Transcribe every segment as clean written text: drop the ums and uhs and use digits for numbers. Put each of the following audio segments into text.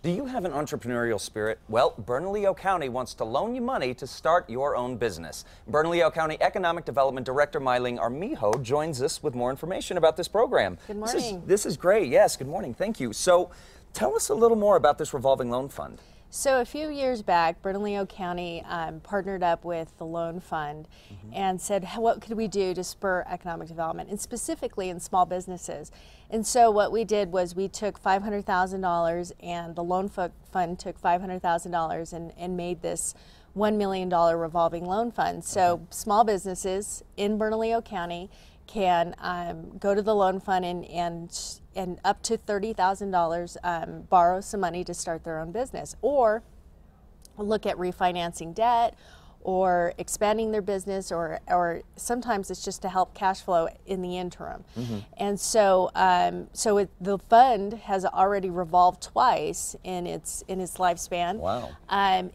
Do you have an entrepreneurial spirit? Well, Bernalillo County wants to loan you money to start your own business. Bernalillo County Economic Development Director Myling Armijo joins us with more information about this program. Good morning. This is great. Yes, good morning. Thank you. So tell us a little more about this revolving loan fund. So a few years back, Bernalillo County partnered up with the loan fund and said, what could we do to spur economic development, and specifically in small businesses? And so what we did was we took $500,000 and the loan fund took $500,000 and made this $1 million revolving loan fund. So small businesses in Bernalillo County can go to the loan fund and up to $30,000 borrow some money to start their own business, or look at refinancing debt or expanding their business, or sometimes it's just to help cash flow in the interim. And so the fund has already revolved twice in its lifespan. Wow.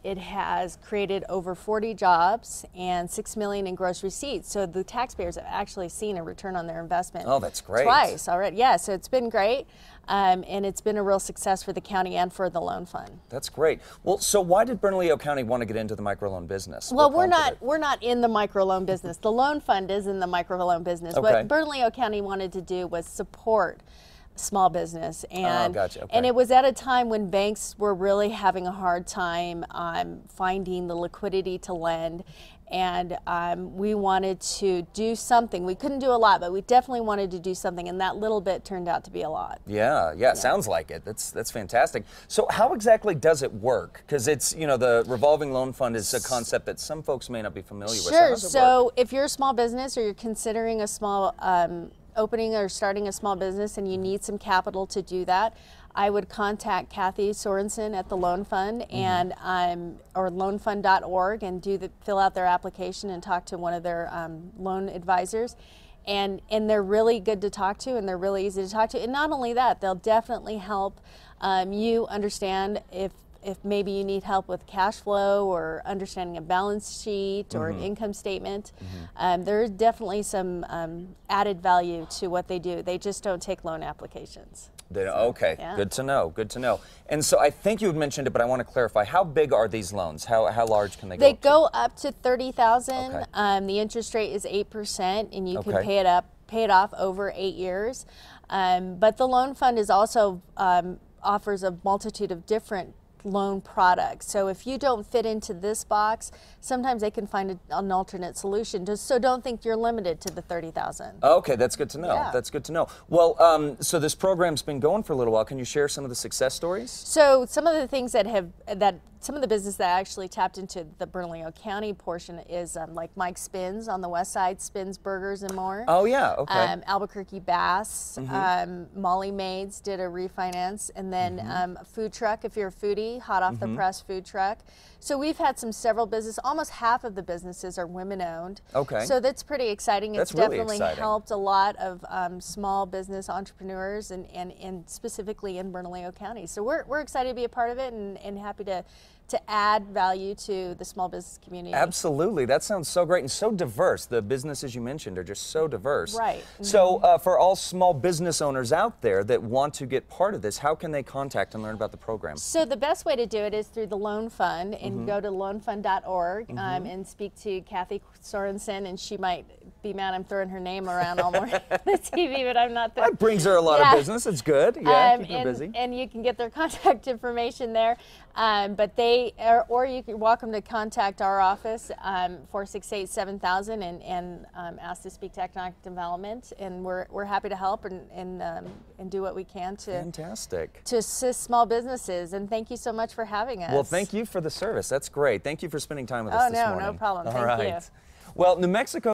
It has created over 40 jobs and $6 million in gross receipts. So the taxpayers have actually seen a return on their investment. Oh, that's great. Twice already. Yeah, so it's been great. And it's been a real success for the county and for the loan fund. That's great. Well, so why did Bernalillo County want to get into the microloan business? Well, we're not in the microloan business. The loan fund is in the microloan business. Okay. What Bernalillo County wanted to do was support small business, and gotcha. Okay. and it was at a time when banks were really having a hard time finding the liquidity to lend, and we wanted to do something. We couldn't do a lot, but we definitely wanted to do something, and that little bit turned out to be a lot. Yeah, sounds like it. That's fantastic. So how exactly does it work? Because it's, you know, the revolving loan fund is a concept that some folks may not be familiar with. Sure. So if you're a small business or you're considering a small opening or starting a small business and you need some capital to do that, I would contact Kathy Sorensen at the Loan Fund and or loanfund.org and fill out their application and talk to one of their loan advisors. And they're really good to talk to, and they're really easy to talk to. And not only that, they'll definitely help you understand if maybe you need help with cash flow or understanding a balance sheet or an income statement. There's definitely some added value to what they do. They just don't take loan applications. Okay, yeah. Good to know, good to know. And so I think you had mentioned it, but I want to clarify, how big are these loans? How large can they go? They go up to $30,000. Okay. The interest rate is 8%, and you can pay it off over 8 years. But the loan fund is also offers a multitude of different loan products. So if you don't fit into this box, sometimes they can find an alternate solution. So don't think you're limited to the $30,000. Okay, that's good to know. Yeah. That's good to know. Well, so this program's been going for a little while. Can you share some of the success stories? So some of the things some of the business that actually tapped into the Bernalillo County portion is like Mike Spins on the west side, Spins Burgers and More. Oh yeah, okay. Albuquerque Bass, Molly Maids did a refinance, and then a food truck, if you're a foodie, hot off the press food truck. So we've had several businesses. Almost half of the businesses are women-owned. Okay. So that's pretty exciting. That's it's really definitely exciting. helped a lot of small business entrepreneurs and specifically in Bernalillo County. So we're excited to be a part of it and happy to add value to the small business community. Absolutely. That sounds so great and so diverse. The businesses you mentioned are just so diverse. Right. So for all small business owners out there that want to get part of this, how can they contact and learn about the program? So the best way to do it is through the Loan Fund, and go to loanfund.org and speak to Kathy Sorensen, and she might be mad I'm throwing her name around all morning on the TV, but I'm not. That brings her a lot of business. It's good. Yeah, keep her busy. And you can get their contact information there. But or you're welcome to contact our office, 468-7000, and ask to speak to economic development, and we're happy to help and do what we can to assist small businesses. And thank you so much for having us. Well, thank you for the service. That's great. Thank you for spending time with us this morning. No problem. All Thank right. you. Well, New Mexico